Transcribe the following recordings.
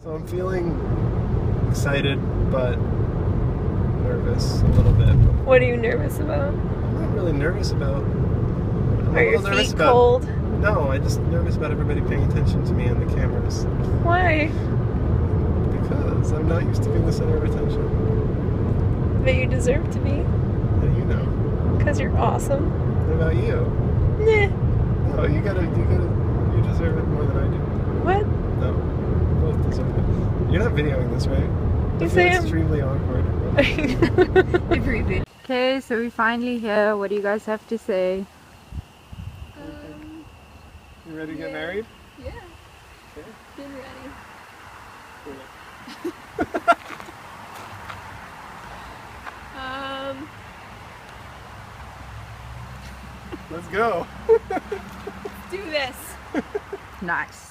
So I'm feeling excited, but nervous a little bit. What are you nervous about? I'm not really nervous about. Are your feet cold? No, I'm just nervous about everybody paying attention to me and the cameras. Why? Because I'm not used to being the center of attention. But you deserve to be. How do you know? Because you're awesome. What about you? Nah. No, you deserve it more than I do. What? No, we both deserve it. You're not videoing this, right? You say I'm extremely awkward. Okay, so we're finally here. What do you guys have to say? You ready to get married? Yeah. Okay. Been ready. Let's go. Do this. Nice.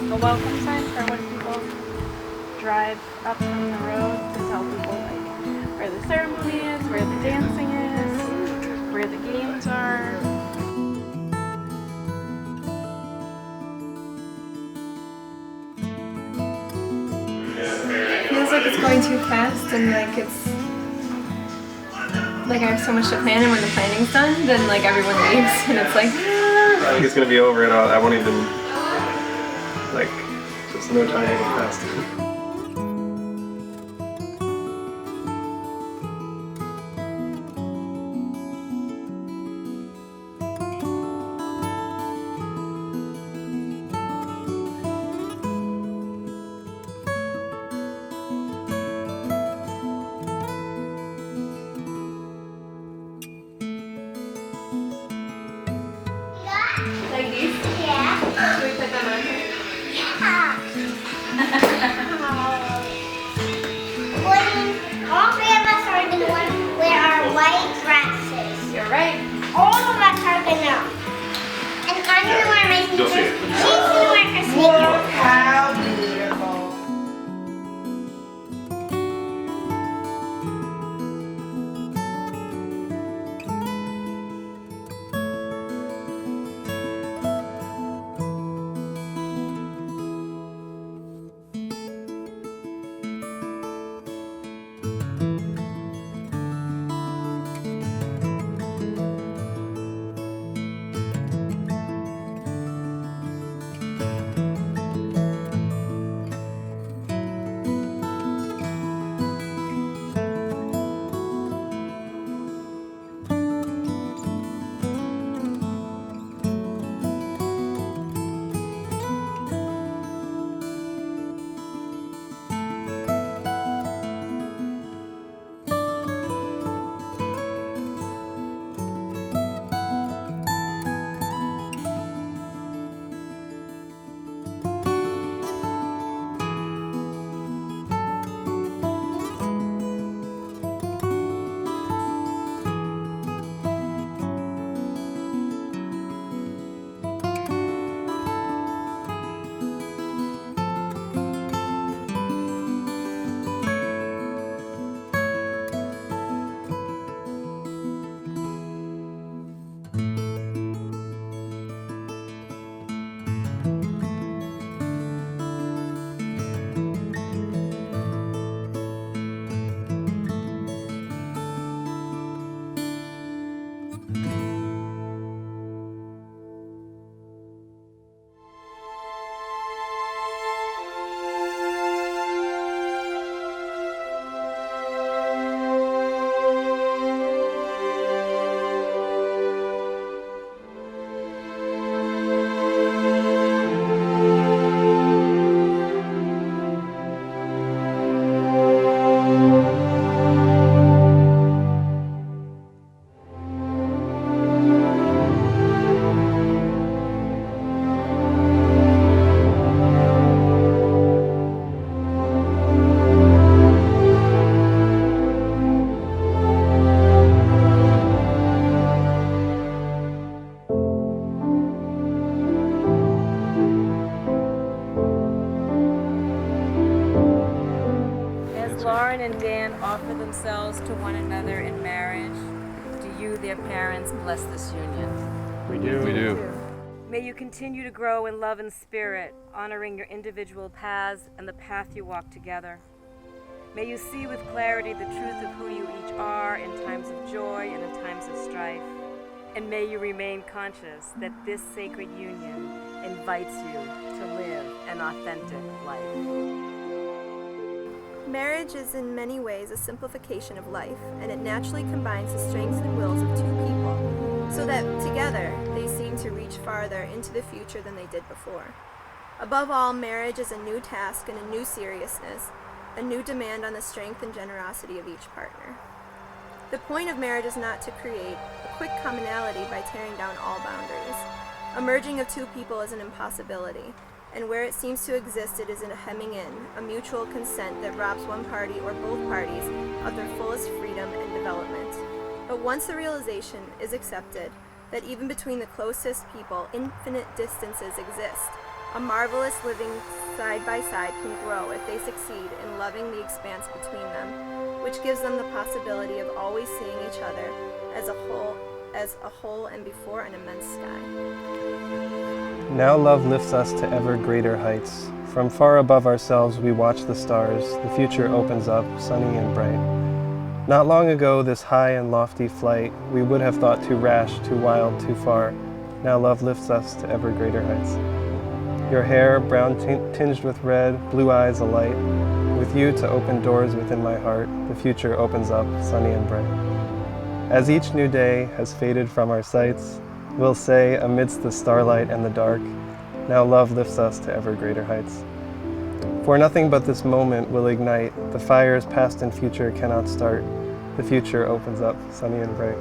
A welcome sign for when people drive up from the road to tell people like where the ceremony is, where the dancing is, where the games are. It feels like it's going too fast and like it's like I have so much to plan, and when the planning's done, then like everyone leaves and it's like I think it's gonna be over and I won't even, like, just no time to go fast. like these. Yeah. Should we put them on here? All three of us are going to wear our white dresses. You're right. All of us are going to. And I'm going to wear my sneakers. She's going to wear her sneakers. How beautiful. Lauren and Dan offer themselves to one another in marriage, do you, their parents, bless this union? We do. We do. May you continue to grow in love and spirit, honoring your individual paths and the path you walk together. May you see with clarity the truth of who you each are in times of joy and in times of strife. And may you remain conscious that this sacred union invites you to live an authentic life. Marriage is in many ways a simplification of life, and it naturally combines the strengths and wills of two people, so that together they seem to reach farther into the future than they did before. Above all, marriage is a new task and a new seriousness, a new demand on the strength and generosity of each partner. The point of marriage is not to create a quick commonality by tearing down all boundaries. A merging of two people is an impossibility, and where it seems to exist, it is in a hemming in, a mutual consent that robs one party or both parties of their fullest freedom and development. But once the realization is accepted that even between the closest people, infinite distances exist, a marvelous living side by side can grow if they succeed in loving the expanse between them, which gives them the possibility of always seeing each other as a whole and before an immense sky. Now love lifts us to ever greater heights. From far above ourselves we watch the stars, the future opens up, sunny and bright. Not long ago, this high and lofty flight we would have thought too rash, too wild, too far. Now love lifts us to ever greater heights. Your hair, brown tinged with red, blue eyes alight. With you to open doors within my heart, the future opens up, sunny and bright. As each new day has faded from our sights, we'll say amidst the starlight and the dark, now love lifts us to ever greater heights. For nothing but this moment will ignite, the fires past and future cannot start, the future opens up, sunny and bright.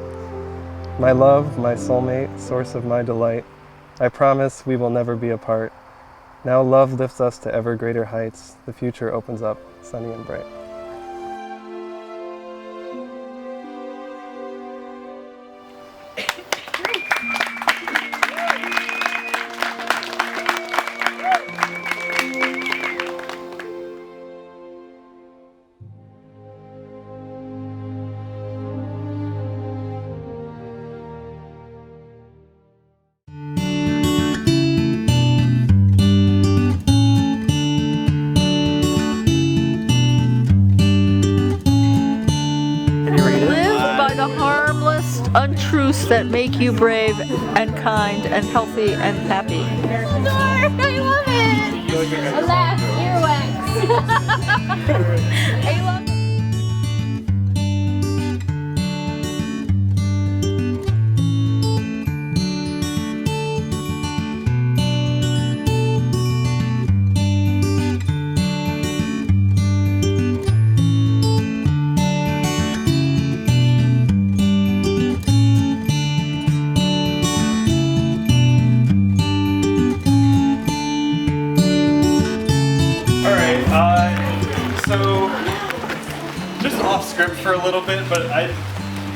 My love, my soulmate, source of my delight, I promise we will never be apart. Now love lifts us to ever greater heights, the future opens up, sunny and bright. The harmless untruths that make you brave and kind and healthy and happy. I love it! Alas, earwax! I love it. So, just off script for a little bit, but I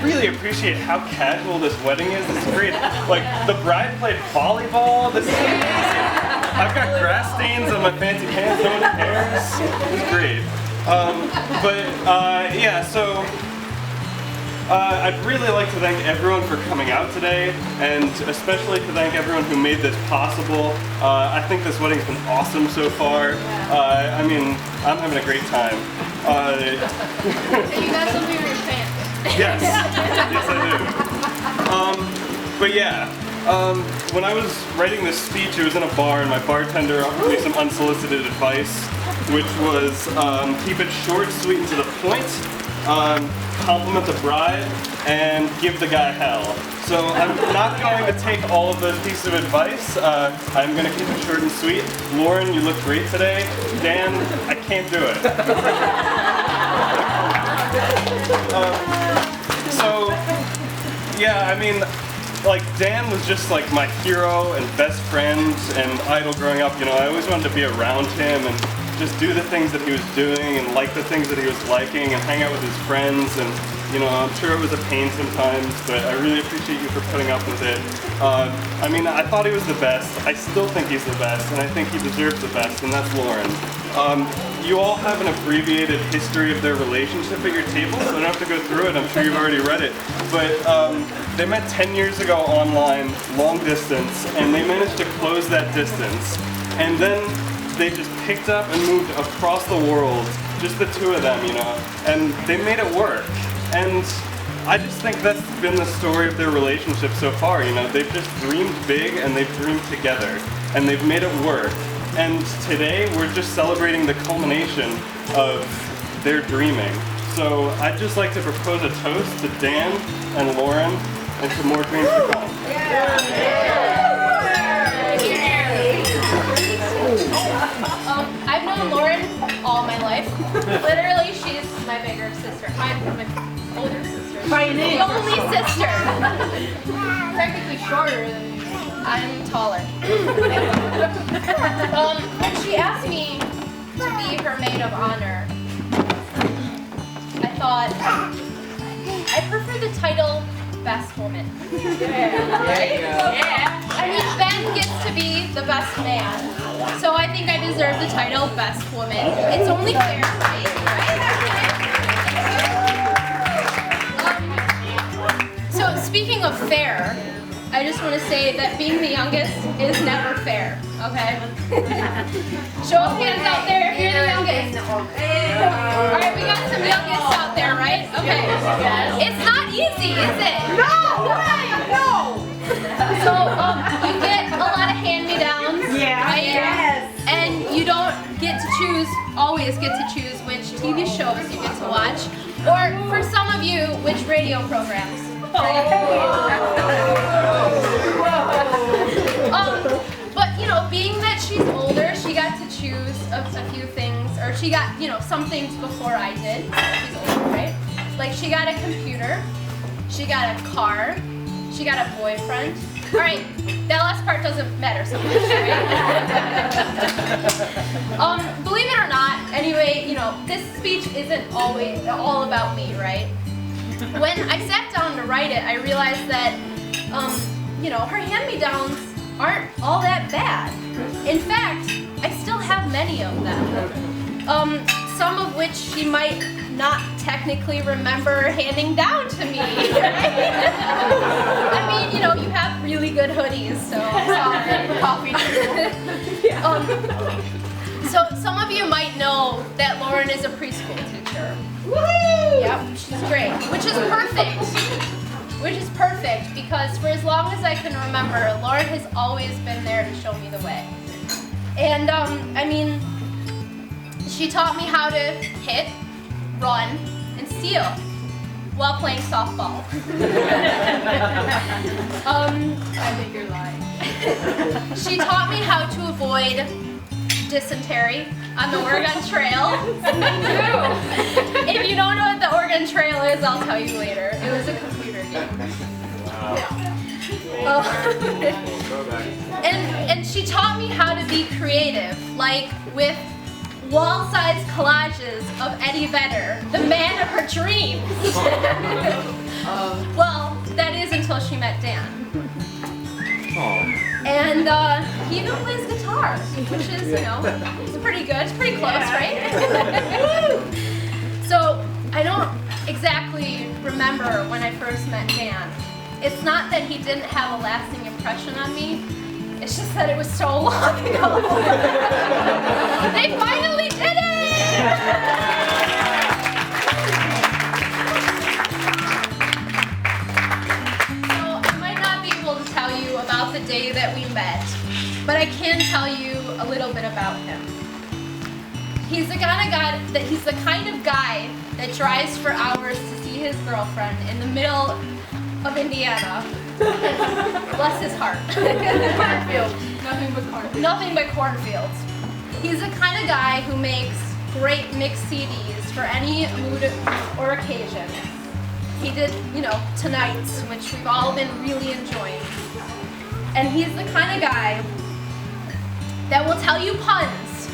really appreciate how casual this wedding is. This is great. Like, the bride played volleyball. This is amazing. I've got grass stains on my fancy pants. No one cares. It's great. Yeah, so I'd really like to thank everyone for coming out today, and especially to thank everyone who made this possible. I think this wedding's been awesome so far. I mean, I'm having a great time. So you got something in your pants? Yes. Yes, I do. But yeah, when I was writing this speech, it was in a bar, and my bartender offered me some unsolicited advice, which was keep it short, sweet, and to the point. Compliment the bride, and give the guy hell. So I'm not going to take all of those pieces of advice. I'm going to keep it short and sweet. Lauren, you look great today. Dan, I can't do it. Yeah, I mean, like, Dan was just like my hero and best friend and idol growing up. You know, I always wanted to be around him and just do the things that he was doing and like the things that he was liking and hang out with his friends. And, you know, I'm sure it was a pain sometimes, but I really appreciate you for putting up with it. I mean, I thought he was the best. I still think he's the best, and I think he deserves the best, and that's Lauren. You all have an abbreviated history of their relationship at your table, so I don't have to go through it. I'm sure you've already read it. But they met 10 years ago online, long distance, and they managed to close that distance. And then they just picked up and moved across the world, just the two of them, you know, and they made it work. And I just think that's been the story of their relationship so far, you know. They've just dreamed big and they've dreamed together, and they've made it work. And today we're just celebrating the culmination of their dreaming. So I'd just like to propose a toast to Dan and Lauren and to more dreams to come. I've known Lauren all my life. Literally, she's my bigger sister. My older sister. The only sister. Technically shorter than me. I'm taller. When she asked me to be her maid of honor, I thought, I prefer the title Best Woman. Yeah. I mean, Ben gets to be the best man, so I think I deserve the title Best Woman. It's only fair, right? So speaking of fair, I just want to say that being the youngest is never fair, okay? Show of hands out there if you're the youngest. Alright, we got some youngest out there, right? Okay. It's not easy, is it? No! So, you get a lot of hand-me-downs, right? Yes. And you don't always get to choose which TV shows you get to watch, or for some of you, which radio programs. But you know, being that she's older, she got to choose a few things, or she got, you know, some things before I did. She's older, right? Like she got a computer, she got a car, she got a boyfriend. All right, that last part doesn't matter so much, right? Believe it or not, anyway, you know, this speech isn't always all about me, right? When I sat down to write it, I realized that, you know, her hand-me-downs aren't all that bad. In fact, I still have many of them. Some of which she might not technically remember handing down to me, right? I mean, you know, you have really good hoodies, so coffee. So some of you might know that Lauren is a preschool teacher. Woo! Yep, she's great, which is perfect. Which is perfect because for as long as I can remember, Lauren has always been there to show me the way. And I mean, she taught me how to hit, run, and steal while playing softball. I think you're lying. She taught me how to avoid dysentery on the Oregon Trail. If you don't know what the Oregon Trail is, I'll tell you later. It was a computer game. And she taught me how to be creative, like with wall-sized collages of Eddie Vedder, the man of her dreams. Well, that is until she met Dan. And he even plays guitar, which is, you know, it's pretty good. It's pretty close, right? So I don't exactly remember when I first met Dan. It's not that he didn't have a lasting impression on me. It's just that it was so long ago. They finally did it! So I might not be able to tell you about the day that we met, but I can tell you a little bit about him. He's the kind of guy that drives for hours to see his girlfriend in the middle of Indiana. Bless his heart. Cornfield. Nothing but cornfield. Nothing but cornfields. He's the kind of guy who makes great mixed CDs for any mood or occasion. He did, you know, Tonight's, which we've all been really enjoying. And he's the kind of guy that will tell you puns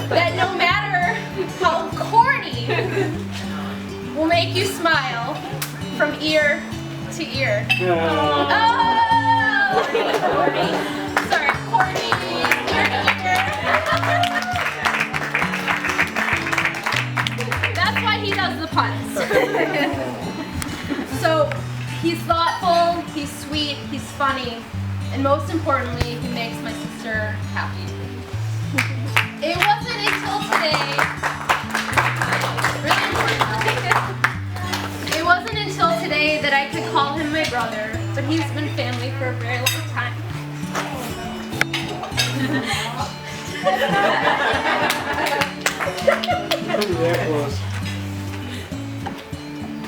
that no matter how corny will make you smile from ear to ear. Oh! Sorry, corny, ear to ear. That's why he does the puns. So he's thoughtful, he's sweet, he's funny, and most importantly, he makes my sister happy. It wasn't until today, really important, it wasn't until today that I could call him my brother, but he's been family for a very long time.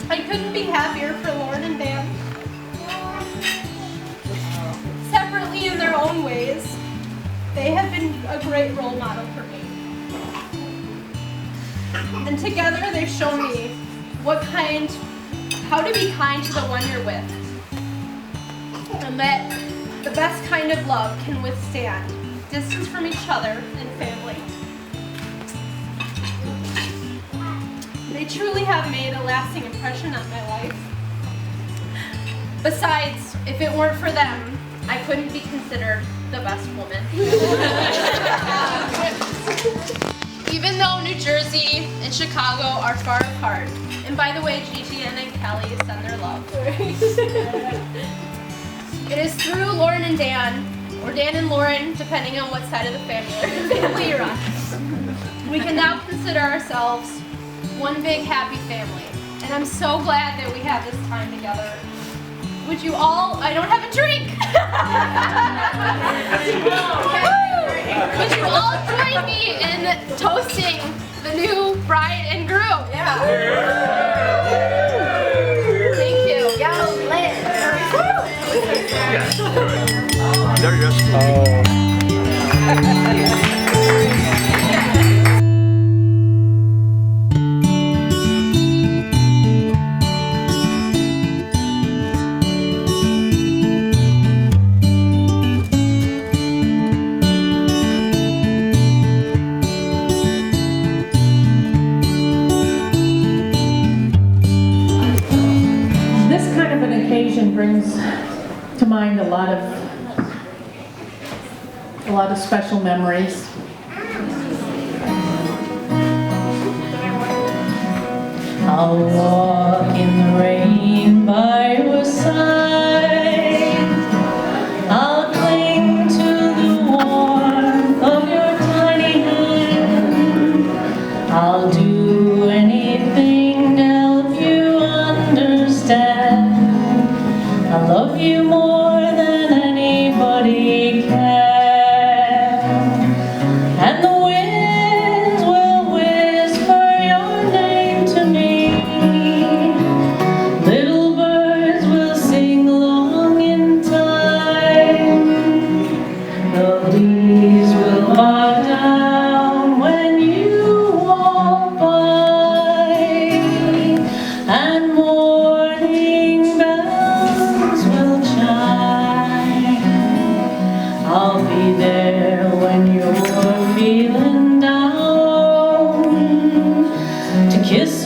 I couldn't be happier for Lauren and Dan. Separately in their own ways, they have been a great role model for me. And together they've shown me how to be kind to the one you're with. And that the best kind of love can withstand distance from each other and family. They truly have made a lasting impression on my life. Besides, if it weren't for them, I couldn't be considered the best woman. Even though New Jersey and Chicago are far apart, and by the way, Gigi and Kelly send their love. It is through Lauren and Dan, or Dan and Lauren, depending on what side of the family you're on. We can now consider ourselves one big happy family, and I'm so glad that we have this time together. Would you all, I don't have a drink! Would you all join me in toasting the new bride and groom? Yeah. Thank you. Yo, Liz. There you go. Brings to mind a lot of special memories. I'll walk in the rain by your side. I'll cling to the warmth of your tiny hand. I'll do anything to help you understand. I love you more than anybody can. And the winds will whisper your name to me. Little birds will sing along in time. The leaves will bow down when you walk by. And morning bells will chime. I'll be there when you're feeling down, to kiss